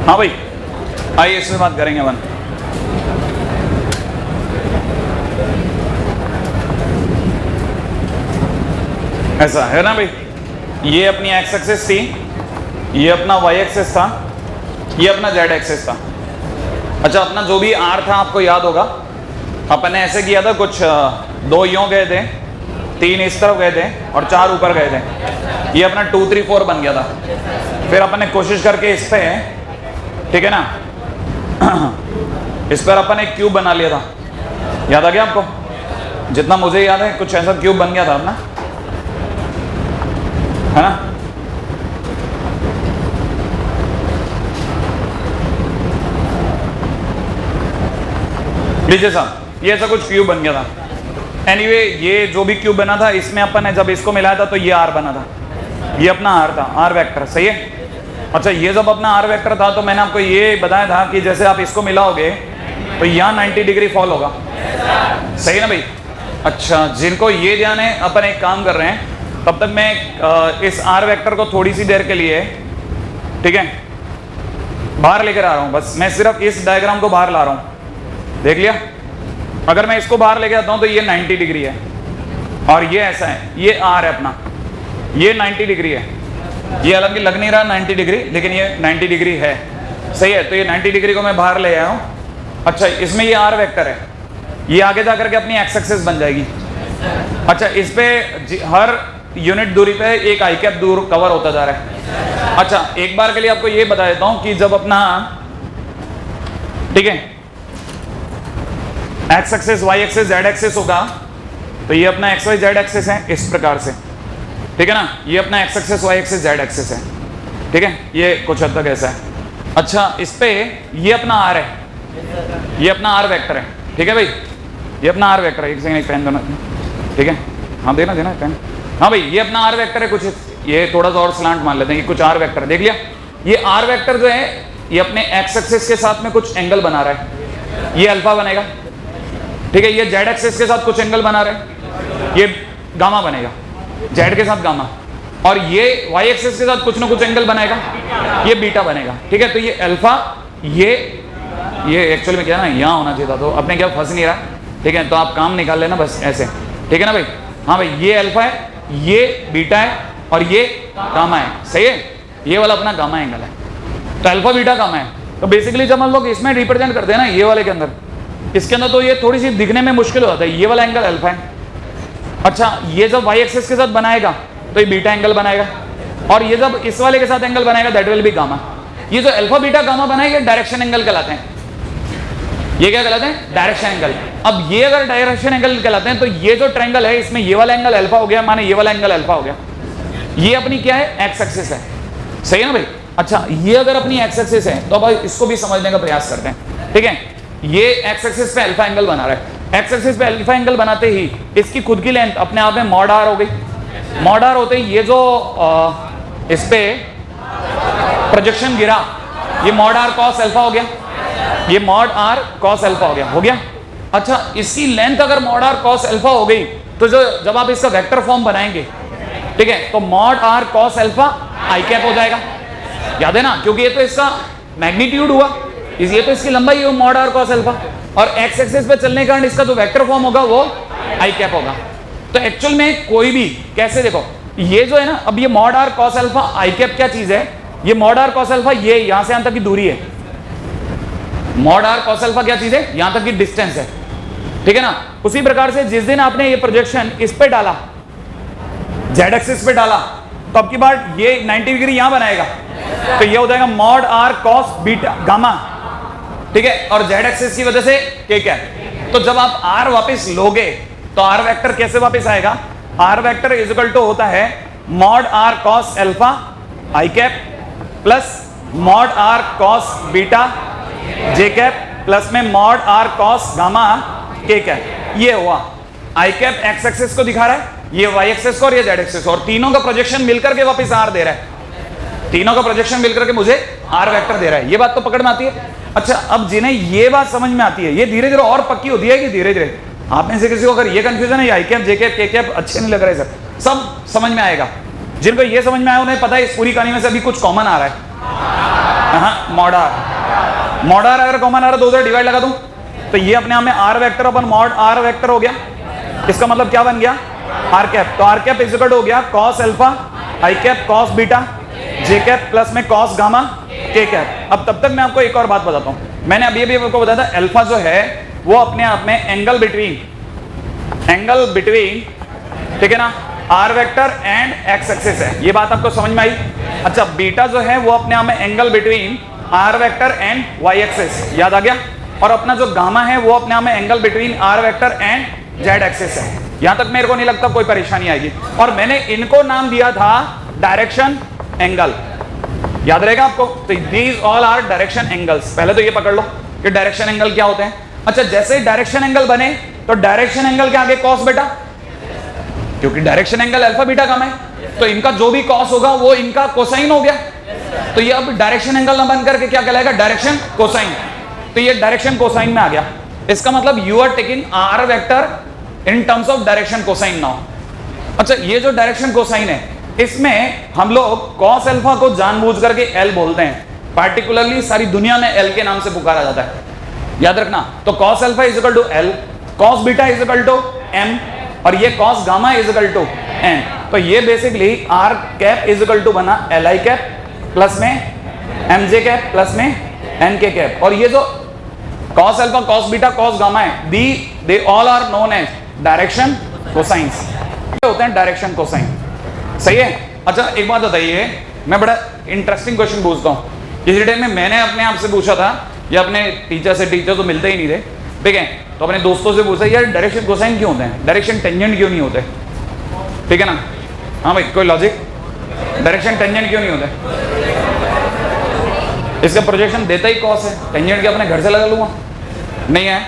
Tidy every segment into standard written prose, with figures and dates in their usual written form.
हाँ भाई, आइए इसमें बात करेंगे अपन। ऐसा है ना भाई, ये अपनी एक्स एक्सिस थी, ये अपना वाई एक्सिस था, ये अपना जेड एक्सिस था। अच्छा, अपना जो भी आर था आपको याद होगा, अपन ने ऐसे किया था, कुछ 2 यूं गए थे, 3 इस तरफ गए थे और 4 ऊपर गए थे। ये अपना 2 3 4 बन गया था। फिर अपन ने कोशिश करके इस पे, ठीक है ना, इस पर अपन एक क्यूब बना लिया था। याद आ गया आपको? जितना मुझे याद है कुछ ऐसा क्यूब बन गया था अपना, है ना। लीजिए साहब, ये ऐसा कुछ क्यूब बन गया था। एनीवे, ये जो भी क्यूब बना था, इसमें अपन ने जब इसको मिलाया था तो ये आर बना था। ये अपना आर था, आर वेक्टर, सही है। अच्छा, ये जब अपना आर वेक्टर था तो मैंने आपको ये बताया था कि जैसे आप इसको मिलाओगे तो यहाँ 90 डिग्री फॉल होगा, सही है ना भाई। अच्छा, जिनको ये ध्यान है, अपन एक काम कर रहे हैं, तब तक मैं इस आर वेक्टर को थोड़ी सी देर के लिए, ठीक है, बाहर लेकर आ रहा हूँ। बस मैं सिर्फ इस डायग्राम को बाहर ला रहा हूँ, देख लिया। अगर मैं इसको बाहर लेके आता हूँ तो ये 90 डिग्री है और ये ऐसा है, ये आर है अपना, ये 90 डिग्री है। ये हालांकि लग नहीं रहा 90 डिग्री, लेकिन ये 90 डिग्री है, सही है। तो ये 90 डिग्री को मैं बाहर ले आया हूँ। अच्छा, इसमें ये आर वेक्टर है, ये आगे जा करके अपनी एक्स एक्सिस बन जाएगी। अच्छा, इस पे हर यूनिट दूरी पे एक आई कैप दूर कवर होता जा रहा है। अच्छा, एक बार के लिए आपको ये बता देता हूँ कि जब अपना, ठीक है, X axis, Y axis, Z axis होगा, तो ये अपना एक्स वाई जेड एक्सिस है इस प्रकार से, ठीक है ना। ये अपना X axis, Y axis, Z axis है, ठीक है। ये कुछ हद तक ऐसा है। अच्छा, इस पे ये अपना आर है, ये अपना आर वेक्टर है, ठीक है भाई, ये अपना आर वेक्टर है। एक सेकंड, एक पेन देना, ठीक है, हाँ देना देना पेन। हाँ भाई, ये अपना आर वेक्टर है। कुछ ये थोड़ा सा और स्लांट मान लेते हैं, ये कुछ आर वेक्टर है, देख लिया। ये आर वेक्टर जो है, ये अपने एक्स एक्सिस के साथ में कुछ एंगल बना रहा है, ये अल्फा बनेगा, ठीक है। ये जेड एक्सिस के साथ कुछ एंगल बना रहे हैं, ये गामा बनेगा, जेड के साथ गामा। और ये वाई एक्सिस के साथ कुछ ना कुछ एंगल बनाएगा, ये बीटा बनेगा, ठीक है। तो ये अल्फा, ये एक्चुअली में क्या है ना, यहाँ होना चाहिए था, तो अपने क्या फंस नहीं रहा, ठीक है। तो आप काम निकाल लेना बस ऐसे, ठीक है ना भाई। हाँ भाई, ये अल्फा है, ये बीटा है और ये गामा है, सही है। ये वाला अपना गामा एंगल है, तो अल्फा बीटा गामा है। तो बेसिकली जब हम लोग इसमें रिप्रेजेंट करते हैं ना, ये वाले के अंदर, इसके अंदर, तो ये थोड़ी सी दिखने में मुश्किल हो जाता है। ये वाला एंगल अल्फा है। अच्छा, ये जब वाई एक्सिस के साथ बनाएगा तो ये बीटा एंगल बनाएगा, और ये जब इस वाले के साथ एंगल बनाएगा दैट विल बी गामा। ये जो अल्फा बीटा गामा बनाएगा, डायरेक्शन एंगल कहलाते हैं। ये क्या कहलाते हैं? Direction angle. अब ये अगर डायरेक्शन एंगल कहलाते हैं, तो ये जो ट्रायंगल है, इसमें ये वाला एंगल अल्फा हो गया, माने ये वाला एंगल अल्फा हो गया। ये अपनी क्या है? एक्स एक्सिस है, सही है ना भाई। अच्छा, ये अगर अपनी एक्स एक्सिस है तो अब इसको भी समझने का प्रयास करते हैं, ठीक है। ये एक्स एक्सिस पे अल्फा एंगल बना रहा है। एक्स एक्सिस पे अल्फा एंगल बनाते ही इसकी खुद की लेंथ अपने आप में मॉड आर हो गई। मॉड आर होते ही ये जो इस पे प्रोजेक्शन गिरा, ये मॉड आर कॉस अल्फा हो गया, ये मॉड आर कॉस अल्फा हो गया। अच्छा, इसकी लेंथ अगर मॉड आर कॉस अल्फा हो गई, तो जो जब आप इसका वेक्टर फॉर्म बनाएंगे, ठीक है, तो mod R cos alpha I cap हो जाएगा। याद है ना, क्योंकि ये तो इसका मैग्नीट्यूड हुआ, ये तो इसकी लंबाई है मॉड आर कॉस अल्फा, और एक्स एक्सिस पे चलने के कारण इसका जो वेक्टर फॉर्म होगा वो आई कैप होगा। तो एक्चुअल में कोई भी कैसे, देखो ये जो है ना, अब ये mod R cos alpha I cap क्या चीज है? ये मॉड आर कॉस अल्फा, ये यहां से यहां तक की दूरी है। मॉड आर कॉस अल्फा क्या चीज है? यहां तक की डिस्टेंस है, ठीक है ना। उसी प्रकार से जिस दिन आपने ये प्रोजेक्शन इस पे डाला, जेड एक्सिस पे डाला, तो अब की बार ये 90 डिग्री यहां बनाएगा, तो ये हो जाएगा mod R cos beta gamma, ठीक है। और जेड एक्सिस की वजह से के क्या है, तो जब आप आर वापस लोगे तो आर वेक्टर कैसे वापस आएगा? R vector is equal to होता है mod R cos alpha I cap plus mod R cos beta J cap plus में mod R cos gamma K cap. ये हुआ आई कैप एक्स एक्सिस को दिखा रहा है, ये वाई एक्सिस को और ये जेड एक्सिस, और तीनों का प्रोजेक्शन मिलकर के वापस आर दे रहा है। तीनों का प्रोजेक्शन मिलकर के मुझे आर वेक्टर दे रहा है। ये बात तो पकड़ में आती है। अच्छा, अब जिन्हें ये बात समझ में आती है, ये धीरे धीरे और पक्की होती है कि धीरे धीरे आप में से किसी को अगर ये कंफ्यूजन है, आई कैप जे कैप के कैप अच्छे नहीं लग रहे सर, सब समझ में आएगा। जिनको ये समझ में आया उन्हें पता है इस पूरी कहानी में से अभी कुछ कॉमन आ रहा है। Mod R. मॉड आर अगर कॉमन आ रहा, 2 से डिवाइड लगा दूं तो ये अपने आप में आर वेक्टर अपन मॉड आर वेक्टर हो गया। इसका मतलब क्या बन गया, आर कैप। तो R cap is equal to हो गया cos alpha I cap cos beta J cap plus में कॉस गामा के कैप। अब तब तक मैं आपको एक और बात बताता हूं। मैंने अभी अभी आपको बताया था अल्फा जो है वो अपने आप में एंगल बिटवीन, ठीक है ना, R vector and X axis है। ये बात आपको समझ में आई। अच्छा, बीटा जो है वो अपने आप में angle between R vector and Y axis, याद आ गया। और अपना जो गामा है वो अपने आप में angle between R vector and Z axis है। यहां तक मेरे को नहीं लगता कोई परेशानी आएगी। और मैंने इनको नाम दिया था डायरेक्शन एंगल, याद रहेगा आपको। तो these all are direction angles. पहले तो ये पकड़ लो कि डायरेक्शन एंगल क्या होते हैं। अच्छा, जैसे ही डायरेक्शन एंगल बने तो डायरेक्शन एंगल के आगे कॉस बेटा, क्योंकि direction angle alpha beta gamma है, तो इनका जो भी कॉस होगा वो इनका कोसाइन हो गया। तो ये अब डायरेक्शन एंगल ना बन करके क्या कहलाएगा, डायरेक्शन कोसाइन। तो ये डायरेक्शन कोसाइन में आ गया। इसका मतलब you are taking R vector in terms of direction cosine now. अच्छा, ये जो डायरेक्शन कोसाइन है इसमें हम लोग कॉस अल्फा को जानबूझ करके एल बोलते हैं। पार्टिकुलरली सारी दुनिया में एल के नाम से पुकारा जाता है, याद रखना। तो cos alpha is equal to L, cos beta is equal to M, और ये cos gamma is equal to N. तो ये basically R cap is equal to बना एल आई कैप प्लस में एम जे कैप प्लस में N K cap. और ये जो cos alpha cos beta cos gamma है, they all are known as direction cosines, होते हैं डायरेक्शन कोसाइन। सही है। अच्छा, एक बात बताइए, मैं बड़ा इंटरेस्टिंग क्वेश्चन पूछता हूँ। इसी टाइम में मैंने अपने आप से पूछा था, या अपने टीचर तो मिलते ही नहीं थे, ठीक है, तो अपने दोस्तों से पूछा यार डायरेक्शन कोसाइन क्यों होते हैं, डायरेक्शन टेंजेंट क्यों नहीं होते, ठीक है ना। हाँ भाई, कोई लॉजिक, डायरेक्शन टेंजेंट क्यों नहीं होते। इसका प्रोजेक्शन देता ही कॉस है, टेंजेंट के अपने घर से लगा लूंगा, नहीं है।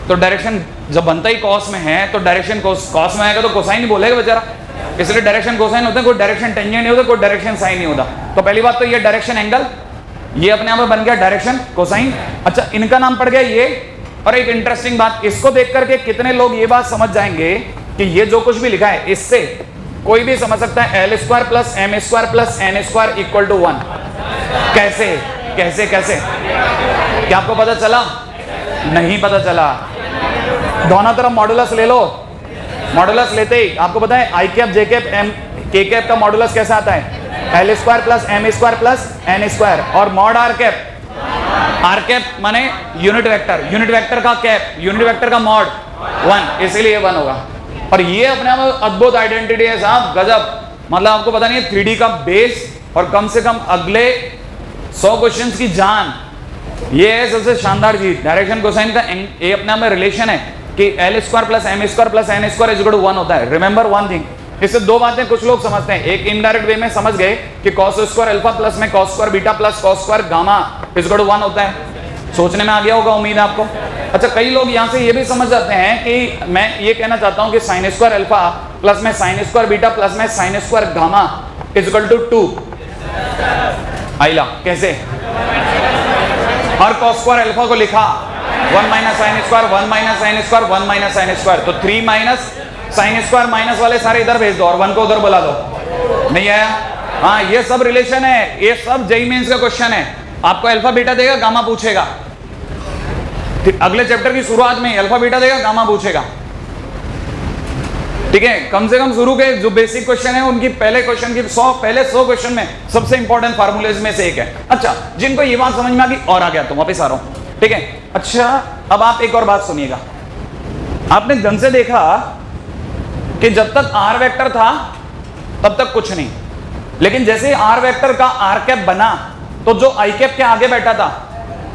तो डायरेक्शन जब बनता ही कॉस में है तो डायरेक्शन कॉस में आएगा तो कोसाइन ही बोलेगा बेचारा, इसलिए डायरेक्शन कोसाइन होता है। कोई डायरेक्शन टेंजेंट नहीं होता, कोई डायरेक्शन साइन नहीं होता। तो पहली बात तो ये डायरेक्शन एंगल, ये अपने आप में बन गया डायरेक्शन कोसाइन। अच्छा, इनका नाम पड़ गया ये। और एक इंटरेस्टिंग बात, इसको देख करके कितने लोग ये बात समझ जाएंगे कि ये जो कुछ भी लिखा है इससे कोई भी समझ सकता है L square plus M square plus N square equal to 1। कैसे कैसे कैसे, क्या आपको पता चला? नहीं पता चला। दोनों तरफ मॉडुलस ले लो, मॉडुलस लेते ही आपको पता है आई कैप जे कैप एम के कैप का मॉडुलस कैसा आता है, L square plus M square plus N square. और मॉड आर कैप माने यूनिट वेक्टर, यूनिट वेक्टर का कैप, यूनिट वेक्टर का मॉड 1, इसीलिए 1 होगा। और ये अपने आप में अद्भुत आइडेंटिटी है साहब, गजब। मतलब आपको पता नहीं है 3D का बेस और कम से कम अगले 100 क्वेश्चंस की जान, ये है सबसे शानदार चीज। डायरेक्शन कोसाइन का ये अपने आप में रिलेशन है कि L square plus M square plus N square is equal to 1 होता है। रिमेंबर वन थिंग, इससे दो बातें कुछ लोग समझते हैं। एक इनडायरेक्ट वे में समझ गए कि कॉस स्क्वायर अल्फा प्लस में cos square beta plus cos square gamma is equal to 1 होता है। सोचने में आ गया होगा, उम्मीद है आपको। अच्छा, कई लोग यहाँ से ये भी समझ जाते हैं कि मैं ये कहना चाहता हूँ कि साइन स्क्वायर अल्फा प्लस में साइन स्क्वायर बीटा प्लस में sine square gamma is equal to 2। आइला कैसे? हर कॉस स्क्वायर अल्फा को लिखा 1 minus sine square 1 minus sine square 1 minus sine square, तो 3 माइनस साइन स्क्वायर माइनस वाले सारे इधर भेज दो और 1 को उधर बुला दो। नहीं आया? हाँ, ये सब रिलेशन है, ये सब जेईई मेंस का क्वेश्चन है। आपको अल्फा बीटा देगा, गामा पूछेगा। अगले चैप्टर की शुरुआत में अल्फा बीटा देगा, गामा पूछेगा, ठीक है। कम से कम शुरू के जो बेसिक क्वेश्चन है उनकी पहले क्वेश्चन की 100 क्वेश्चन में सबसे इंपॉर्टेंट फार्मूलेज में से एक है। अच्छा, जिनको ये बात समझ में आ गई और आ गया तो वापस आ रहा हूं, ठीक है। अच्छा, अब आप एक और बात सुनिएगा। आपने ढंग से देखा कि जब तक आर वेक्टर था तब तक कुछ नहीं, लेकिन जैसे आर वेक्टर का आर कैप बना तो जो आई कैप के आगे बैठा था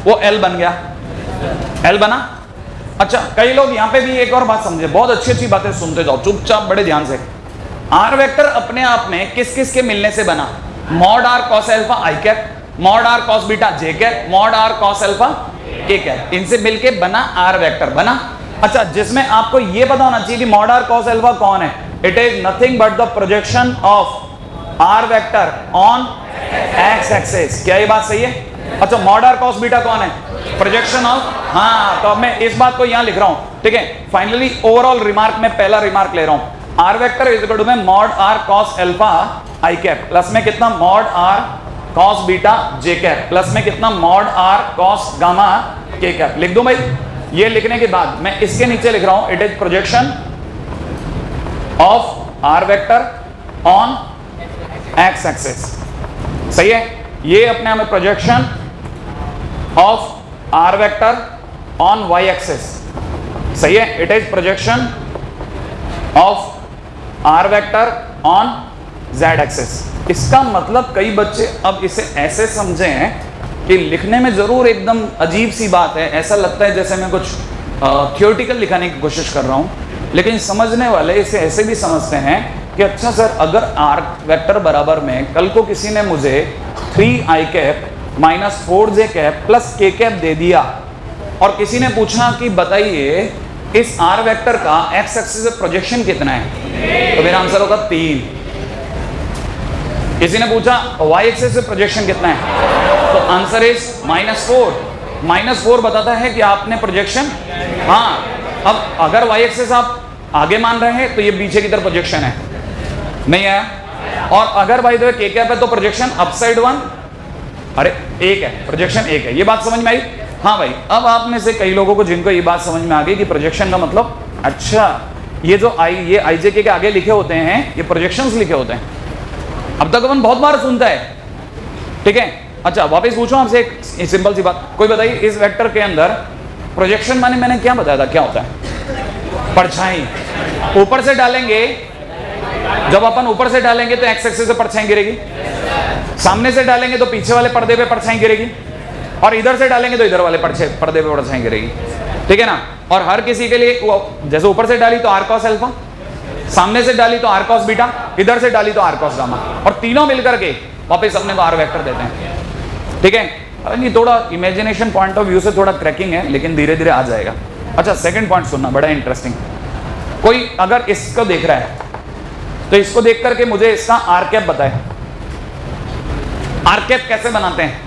वो एल बन गया, एल बना। अच्छा, कई लोग यहां पे भी एक और बात समझे, बहुत अच्छी अच्छी बातें सुनते जाओ चुपचाप बड़े ध्यान से। आर वेक्टर अपने आप में किस किस के मिलने से बना? Mod R cos alpha I cap, mod R cos beta J cap, mod R cos alpha K cap, इनसे मिलके बना आर वेक्टर बना। अच्छा, जिसमें आपको यह पता होना चाहिए कि मॉड आर कॉस अल्फा कौन है। It is nothing but the projection of R vector on X axis. क्या ये बात सही है? अच्छा, मॉड आर कॉस बीटा कौन है? प्रोजेक्शन ऑफ, हाँ, तो अब मैं इस बात को यहां लिख रहा हूं, ठीक है। फाइनली ओवरऑल रिमार्क में पहला रिमार्क ले रहा हूं, R vector is equal to में mod R cos alpha I cap plus में कितना, mod R cos beta J cap plus में कितना mod R cos gamma K cap. लिख दूं भाई? ये लिखने के बाद मैं इसके नीचे लिख रहा हूं it is projection of R vector on X axis. सही है? ये अपने आप में projection of R vector on Y axis. सही है? It is projection of R vector on Z axis. इसका मतलब कई बच्चे अब इसे ऐसे समझे हैं कि लिखने में जरूर एकदम अजीब सी बात है, ऐसा लगता है जैसे मैं कुछ थियोरेटिकल लिखाने की कोशिश कर रहा हूं, लेकिन समझने वाले इसे ऐसे भी समझते हैं कि अच्छा सर, अगर आर वेक्टर बराबर में कल को किसी ने मुझे 3i cap minus 4j cap plus k cap दे दिया और किसी ने पूछा कि बताइए इस आर वेक्टर का एक्स एक्सिस से प्रोजेक्शन कितना है, तो मेरा आंसर होगा 3। किसी ने पूछा वाई एक्सिस से प्रोजेक्शन कितना है, तो आंसर इज -4। -4 बताता है कि आपने प्रोजेक्शन, हाँ, अब अगर वाई एक्सिस आप आगे मान रहे हैं तो ये पीछे की तरफ प्रोजेक्शन है, नहीं है? और अगर बाय द वे के कैप है तो प्रोजेक्शन अपसाइड 1, अरे 1 है, प्रोजेक्शन 1 है। ये बात समझ में आई? हाँ भाई, अब आप में से कई लोगों को जिनको ये बात समझ में आ गई कि प्रोजेक्शन का मतलब, अच्छा ये जो ये आई जे के आगे लिखे होते हैं ये प्रोजेक्शंस लिखे होते हैं। अब तक अपन बहुत बार सुनता है, ठीक है? अच्छा वापस पूछूं आपसे एक सिंपल सी बात, कोई बताइए इस वेक्टर के अंदर प्रोजेक्शन माने मैंने क्या बताया था, क्या होता है? परछाई। ऊपर से डालेंगे, जब अपन ऊपर से डालेंगे तो एक्स एक्सिस से परछाई गिरेगी, सामने से डालेंगे तो पीछे वाले पर्दे पे परछाई गिरेगी, और इधर से डालेंगे तो इधर वाले पर्दे पे परछाई गिरेगी, ठीक है ना? और हर किसी के लिए जैसे ऊपर से डाली तो आर कॉस अल्फा, सामने से डाली तो आर कॉस बीटा, इधर से डाली तो आर कॉस गामा, और तीनों मिलकर के वापस अपने को आर वेक्टर देते हैं, ठीक है? ये थोड़ा इमेजिनेशन पॉइंट ऑफ व्यू से थोड़ा क्रैकिंग है, लेकिन धीरे धीरे आ जाएगा। अच्छा सेकंड पॉइंट सुनना, बड़ा इंटरेस्टिंग। कोई अगर इसको देख रहा है तो इसको देख करके मुझे इसका आर कैप बताए। आर कैप कैसे बनाते हैं?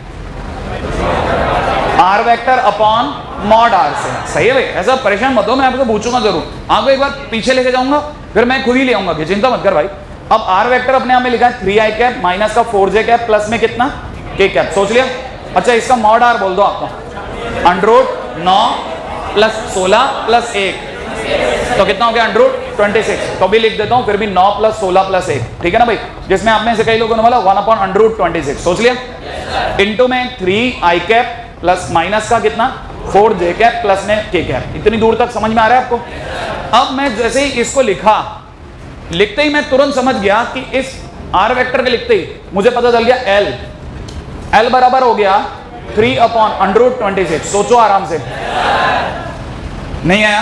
R vector upon mod R से। सही है भाई, ऐसा परेशान मत हो, मैं आपको पूछूंगा जरूर, आपको एक बार पीछे लेके जाऊंगा, फिर मैं खुद ही ले आऊंगा, चिंता मत कर भाई। अब आर वेक्टर अपने आप में लिखा है 3i कैप माइनस का 4j कैप प्लस में कितना k कैप, सोच लिया? अच्छा इसका मॉड आर बोल दो आपको, अंडरूट 9 प्लस 16 प्लस 1, तो कितना हो गया? अंडरूट 26। तो भी लिख देता हूं, फिर भी 9 प्लस 16 प्लस 1, ठीक है ना भाई? जिसमें आप में से कई लोगों ने बोला 1/√26, सोच लिया? इंटू में 3i कैप प्लस माइनस का कितना 4j कैप प्लस में k कैप। इतनी दूर तक समझ में आ रहा है आपको? अब मैं जैसे ही इसको लिखा, लिखते ही मैं तुरंत समझ गया कि इस आर वेक्टर के लिखते ही मुझे पता चल गया L बराबर हो गया 3/√26। सोचो आराम से, नहीं आया?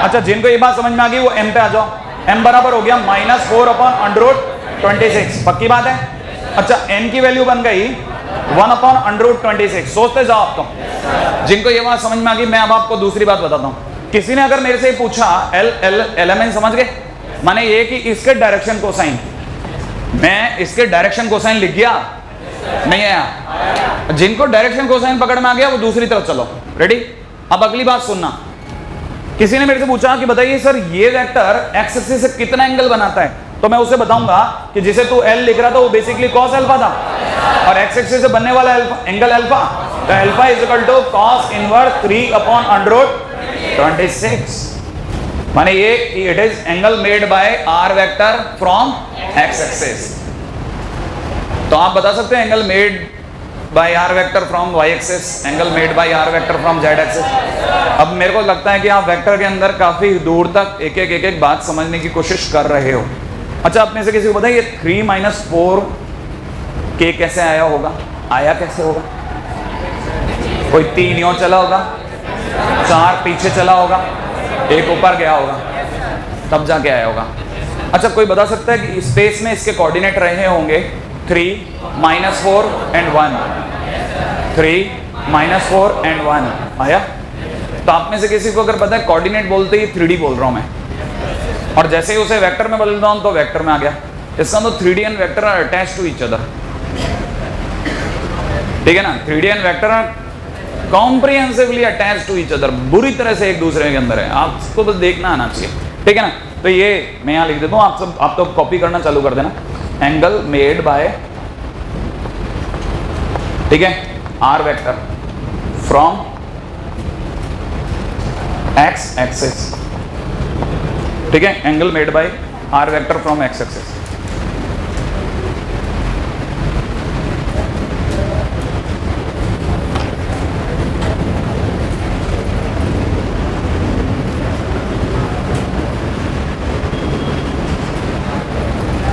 अच्छा जिनको ये बात समझ में आ गई वो m पे आ जाओ। m बराबर हो गया -4/√26, पक्की बात है? अच्छा n की वैल्यू बन गई 1/√26। सोचते जाओ आप तो। जिनको ये बात समझ में आ गई, मैं अब आपको दूसरी बात बताता हूं। किसी ने अगर मेरे से पूछा एलिमेंट समझ गए, माने ये कि इसके डायरेक्शन कोसाइन, मैं इसके डायरेक्शन कोसाइन लिख गया, नहीं आया? जिनको डायरेक्शन कोसाइन पकड़ में आ गया वो दूसरी तरफ चलो, रेडी? अब अगली बात सुनना। किसी ने मेरे से पूछा कि बताइए सर ये वेक्टर एक्स एक्सिस से कितना एंगल बनाता है, तो मैं उसे बताऊंगा कि जिसे तू एल लिख रहा था वो बेसिकली कॉस अल्फा था, और एक्स एक्सिस से बनने वाला एंगल अल्फा, तो alpha is equal to cos inverse 3/√26। माने ये it is angle made by R vector from X axis. तो आप बता सकते हैं angle made by R vector from Y axis, angle made by R vector from Z axis. अब मेरे को लगता है कि आप वेक्टर के अंदर काफी दूर तक एक एक बात समझने की कोशिश कर रहे हो। अच्छा आप में से किसी को बताइए 3 - 4k कैसे आया होगा? आया कैसे होगा? कोई 3 यूं चला होगा, 4 पीछे चला होगा, 1 ऊपर गया होगा, तब जाके आया होगा। अच्छा कोई बता सकता है कि स्पेस में इसके कोऑर्डिनेट रहे होंगे 3 - 4 and 1, 3 - 4 and 1 आया? तो आप में से किसी को अगर पता है कोऑर्डिनेट बोलते ही 3D बोल रहा हूं मैं, और जैसे ही उसे वेक्टर में बदलता हूं तो वेक्टर में आ गया। इसका मतलब 3D and vector are attached to each other, ठीक है ना? 3D and vector are comprehensively attached to each other, बुरी तरह से एक दूसरे के अंदर है, आपको बस देखना आना चाहिए, ठीक है ना? तो ये मैं यहाँ लिख देता हूँ, आप तो कॉपी करना चालू कर देना। एंगल मेड बाय ठीक है, R vector from X axis, ठीक है, angle made by R vector from X axis.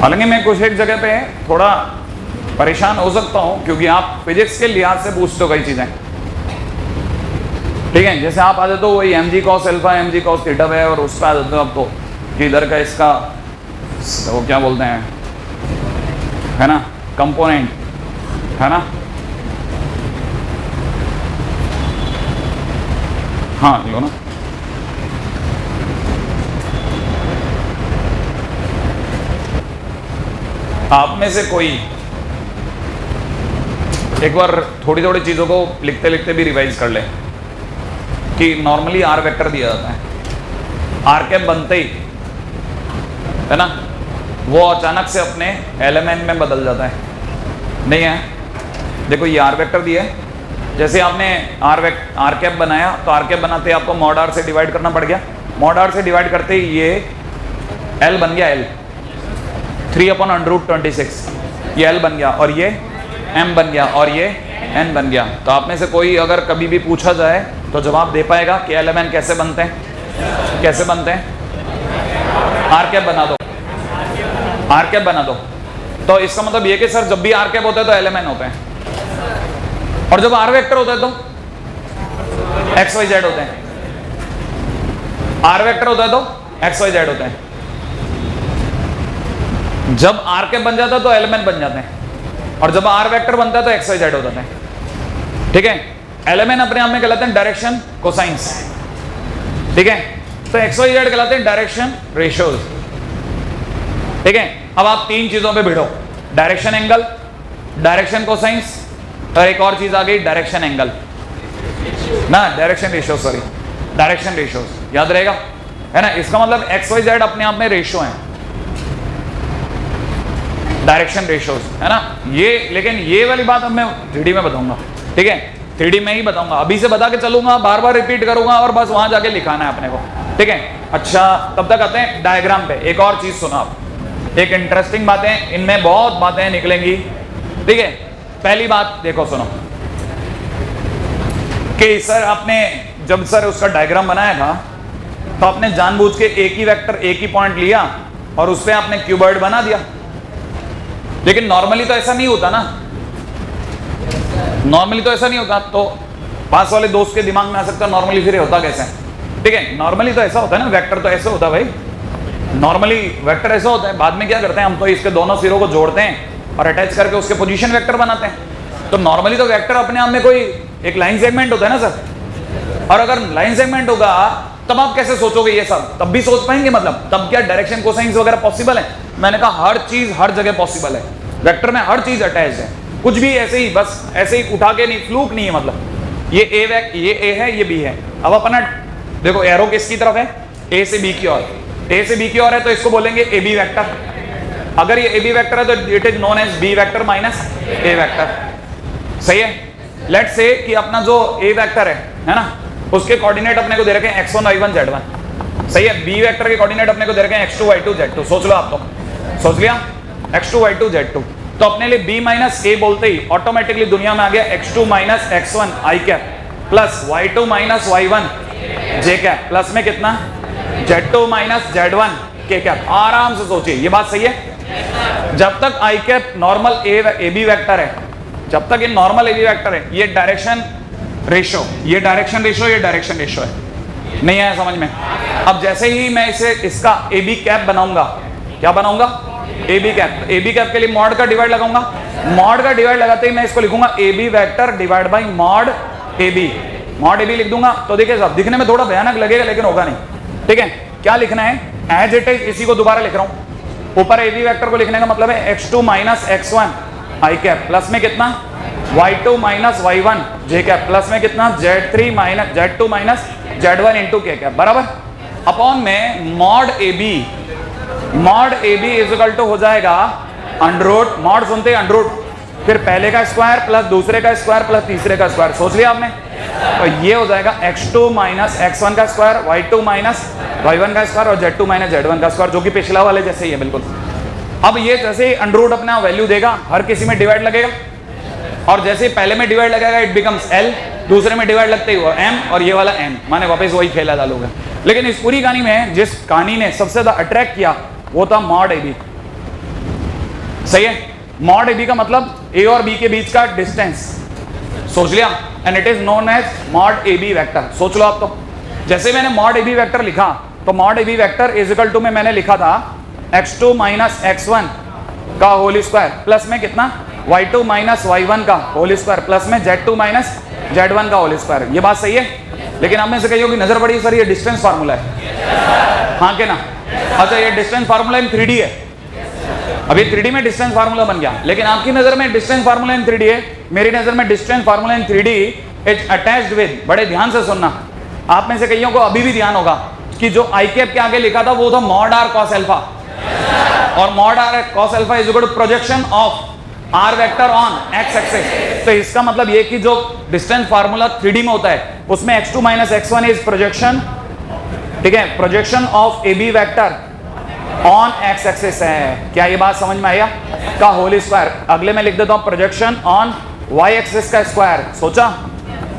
हालांकि मैं कुछ एक जगह पे थोड़ा परेशान हो सकता हूं, क्योंकि आप फिजिक्स के लिहाज से पूछते हो कई चीजें, ठीक है। जैसे आप आ जाते हो वही mg cos alpha mg cos theta है, और उस पर आ जाते हो आप तो कि इधर का इसका वो क्या बोलते हैं, है ना, कंपोनेंट, है ना, हाँ लो ना। आप में से कोई एक बार थोड़ी थोड़ी चीज़ों को लिखते लिखते भी रिवाइज कर ले कि नॉर्मली आर वेक्टर दिया जाता है, आर कैप बनते ही, है ना, वो अचानक से अपने एलिमेंट में बदल जाता है, नहीं है। देखो ये आर वेक्टर दिया है, जैसे आपने आर कैप बनाया तो आर कैप बनाते आपको मॉड आर से डिवाइड करना पड़ गया, मॉड आर से डिवाइड करते ही ये एल बन गया, एल 3/√26, ये एल बन गया, और ये एम बन गया, और ये एन बन गया। तो आप में से कोई अगर कभी भी पूछा जाए तो जवाब दे पाएगा कि एलिमेंट कैसे बनते हैं, कैसे बनते हैं, आर कैप बना दो, आर कैप बना दो। तो इसका मतलब ये कि सर जब भी आर कैप होता है तो एलिमेंट होते हैं, और जब आर वेक्टर होता है तो एक्स वाई जेड होते हैं, आर वेक्टर होता है तो एक्स वाई जेड होते हैं। जब आर कैप बन जाता है तो एलिमेंट बन जाते हैं, और जब आर वेक्टर बनता है तो एक्स वाई जेड हो जाते हैं, ठीक है। एलिमेंट अपने आप में कहलाते हैं डायरेक्शन कोसाइंस, ठीक है, तो एक्स वाई जेड कहलाते हैं डायरेक्शन रेशियोज, ठीक है। अब आप तीन चीजों पे भिड़ो, डायरेक्शन एंगल, डायरेक्शन कोसाइंस, और एक और चीज आ गई डायरेक्शन एंगल ना, direction ratio, sorry direction ratios, याद रहेगा, है ना। इसका मतलब एक्स वाई जेड अपने आप में रेशियो है, डायरेक्शन रेशियोज, है ना ये। लेकिन ये वाली बात अब मैं 3D में बताऊंगा, ठीक है, 3D में ही बताऊंगा, अभी से बता के चलूंगा, बार बार रिपीट करूंगा और बस वहां जाके लिखाना है अपने को, ठीक है। अच्छा तब तक आते हैं डायग्राम पे। एक और चीज सुनो आप, एक इंटरेस्टिंग बातें, इनमें बहुत बातें निकलेंगी, ठीक है। पहली बात देखो, सुनो कि सर आपने जब सर उसका डायग्राम बनाया था तो आपने जानबूझ के एक ही वेक्टर, एक ही पॉइंट लिया और उस पर आपने क्यूबॉइड बना दिया, लेकिन नॉर्मली तो ऐसा नहीं होता ना, नॉर्मली तो ऐसा नहीं होता। तो पास वाले दोस्त के दिमाग में आ सकता है नॉर्मली फिर होता कैसे, ठीक है। नॉर्मली तो ऐसा होता है ना, वेक्टर तो ऐसे होता है भाई, नॉर्मली वेक्टर ऐसा होता है। बाद में क्या करते हैं हम, तो इसके दोनों सिरों को जोड़ते हैं और अटैच करके उसके पोजीशन वेक्टर बनाते हैं। तो नॉर्मली तो वेक्टर अपने आप में कोई एक लाइन सेगमेंट होता है ना सर, और अगर लाइन सेगमेंट होगा तब आप कैसे सोचोगे ये सब, तब भी सोच पाएंगे, मतलब तब क्या डायरेक्शन कोसाइंस वगैरह पॉसिबल है। मैंने कहा हर चीज हर जगह पॉसिबल है, वेक्टर में हर चीज अटैच है, कुछ भी ऐसे ही बस ऐसे ही उठा के नहीं, फ्लूक नहीं है, मतलब ये ए है, ये बी है। अब अपना देखो एरो किसकी तरफ है, ए से बी की ओर, ए से बी की ओर है तो इसको बोलेंगे ए बी वेक्टर। अगर ये ए बी वेक्टर है तो it is known as B vector minus A vector, सही है। लेट्स से कि अपना जो ए वेक्टर है ना, उसके कोऑर्डिनेट अपने को दे रखे हैं x1 y1 z1, सही है। बी वेक्टर के कोऑर्डिनेट अपने को दे रखे हैं x2 y2 z2, सोच लो आप, तो सोच लिया x2 y2 z2। तो अपने लिए b माइनस ए बोलते ही ऑटोमेटिकली दुनिया में आ गया x2 minus x1 i cap plus y2 minus y1 j cap plus में कितना z2 minus z1 k cap. आराम से सोचिए, ये बात सही है। जब तक i cap normal A B vector है, जब तक ये नॉर्मल ए बी वेक्टर है, ये डायरेक्शन रेशियो, ये डायरेक्शन रेशियो, ये डायरेक्शन रेशियो है, नहीं आया समझ में। अब जैसे ही मैं इसे इसका ए बी कैप बनाऊंगा, क्या बनाऊंगा, A B cap. A B cap के लिए मॉड का डिवाइड लगाऊंगा, मॉड का डिवाइड लगाते ही मैं इसको लिखूंगा A B vector divide by mod A B, mod A B लिख दूंगा। तो देखिए साहब दिखने में थोड़ा भयानक लगेगा लेकिन होगा नहीं, ठीक है। क्या लिखना है, एज इट इज, इसी को दोबारा लिख रहा हूं। ऊपर ए बी वेक्टर को लिखने का मतलब है x2 माइनस x1 आई कैप प्लस में कितना y2 minus y1 j cap plus में कितना z3 minus z2 minus z1 into k cap बराबर अपॉन में mod A B, mod A B is equal to हो जाएगा अंडर रूट, मॉड सुनते हैं अंडर रूट, फिर पहले का स्क्वायर प्लस दूसरे का स्क्वायर प्लस तीसरे का स्क्वायर, सोच लिया आपने। तो ये हो जाएगा x2 माइनस x1 का स्क्वायर, y2 माइनस y1 का स्क्वायर और z2 माइनस z1 का स्क्वायर, जो कि पिछला वाले जैसे ही है बिल्कुल। अब ये जैसे ही अंडर रूट अपना वैल्यू देगा, हर किसी में डिवाइड लगेगा, और जैसे पहले में डिवाइड लगेगा इट बिकम्स l, दूसरे में डिवाइड लगते ही वो m, और ये वाला m, माने वापस वही खेला चालू होगा। लेकिन इस पूरी कहानी में जिस कहानी ने सबसे ज्यादा अट्रैक्ट किया वो था मॉड ab। सही है, मॉड ab का मतलब a और b के बीच का डिस्टेंस, सोच लिया, and it is known as mod ab vector. सोच लो आप, तो जैसे मैंने मॉड ab वेक्टर लिखा तो mod ab vector is equal to में मैंने लिखा था x2 माइनस x1 का होल स्क्वायर प्लस में कितना y2 माइनस y1 का होल स्क्वायर प्लस में z2 माइनस z1 का होल स्क्वायर। ये बात सही है, लेकिन आप में से कही होगी नजर पड़ी सर ये डिस्टेंस फार्मूला है, हाँ के ना। अच्छा ये डिस्टेंस फार्मूला इन 3D है, अभी 3D में डिस्टेंस फार्मूला बन गया, लेकिन आपकी नजर में डिस्टेंस फार्मूला इन 3D है, मेरी नजर में distance formula in 3D is attached with, बड़े ध्यान से सुनना, आप में से कईयों को अभी भी ध्यान होगा कि जो आई कैप के आगे लिखा था वो था मॉड आर कॉस अल्फा, और mod R cos alpha is equal to projection of R vector on X axis. तो इसका मतलब ये कि जो डिस्टेंस फार्मूला 3D में होता है उसमें x2 minus x1 is projection, ठीक है, projection of A B vector on X axis है। क्या ये बात समझ में आया? का होल स्क्वायर, अगले में लिख देता हूं प्रोजेक्शन ऑन y एक्सिस का स्क्वायर, सोचा,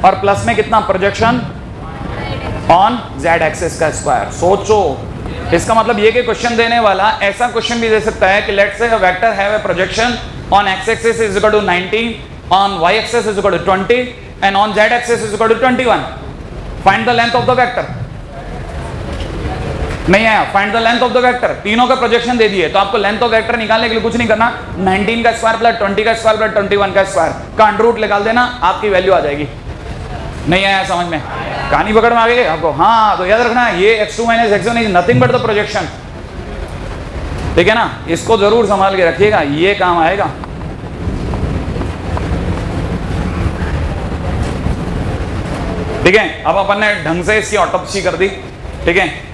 और प्लस में कितना प्रोजेक्शन ऑन z एक्सिस का स्क्वायर, सोचो। इसका मतलब ये कि क्वेश्चन देने वाला ऐसा क्वेश्चन भी दे सकता है कि let's say a vector have a projection on x axis is equal to 90, on y axis is equal to 20 and on z axis is equal to 21. Find the length of the vector. नहीं आया, find the length of the vector। तीनों का projection दे दिए तो आपको length of vector निकालने के लिए कुछ नहीं करना, 19 का स्क्वायर प्लस 20 का स्क्वायर प्लस 21 का स्क्वायर का अंडर रूट निकाल देना, आपकी वैल्यू आ जाएगी। नहीं आया समझ में? कहानी पकड़ में आ गई आपको? हाँ, तो याद रखना ये x2 minus x1 is nothing but the projection, ठीक है ना, इसको जरूर संभाल के रखिएगा, ये काम आएगा। ठीक है, अब अपन ने ढंग से इसकी ऑटोप्सी कर दी, ठीक है।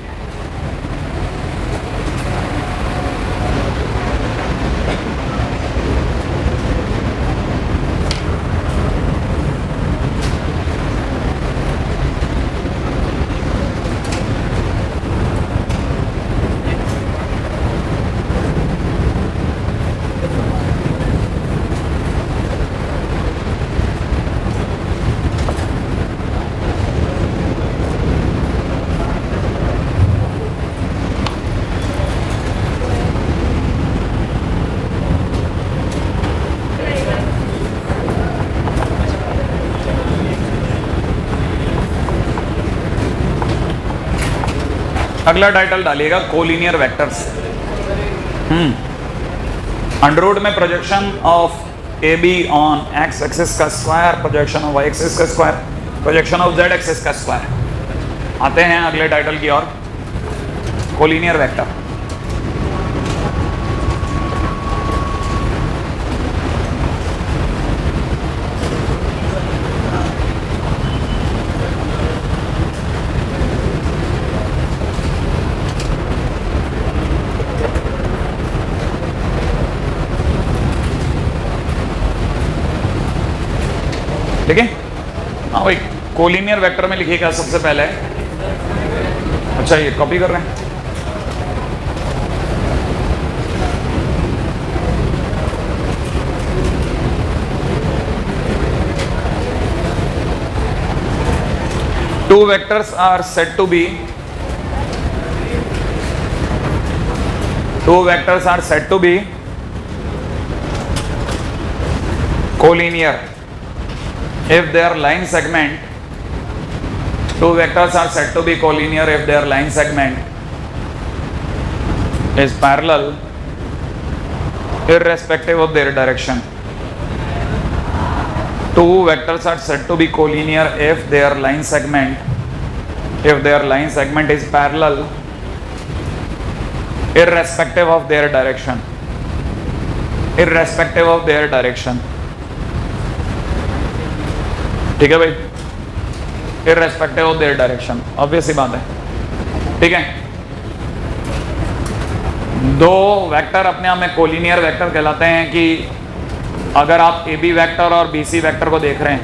अगला टाइटल डालिएगा कोलिनियर वेक्टर्स। अंडर रूट में projection of A B on X axis का square, projection of Y axis का square, projection of Z axis का स्क्वायर। आते हैं अगले टाइटल की ओर, कोलिनियर वेक्टर। ठीक है, हाँ भाई, कोलिनियर वेक्टर में लिखिएगा सबसे पहले। अच्छा ये कॉपी कर रहे हैं, two vectors are said to be collinear if their line segment, two vectors are said to be collinear if their line segment is parallel irrespective of their direction. Two vectors are said to be collinear if their line segment is parallel irrespective of their direction. ठीक है भाई, irrespective of their direction, obvious सी बात है। ठीक है, दो vector अपने आप में कोलिनियर वेक्टर कहलाते हैं कि अगर आप ए बी वैक्टर और बी सी वैक्टर को देख रहे हैं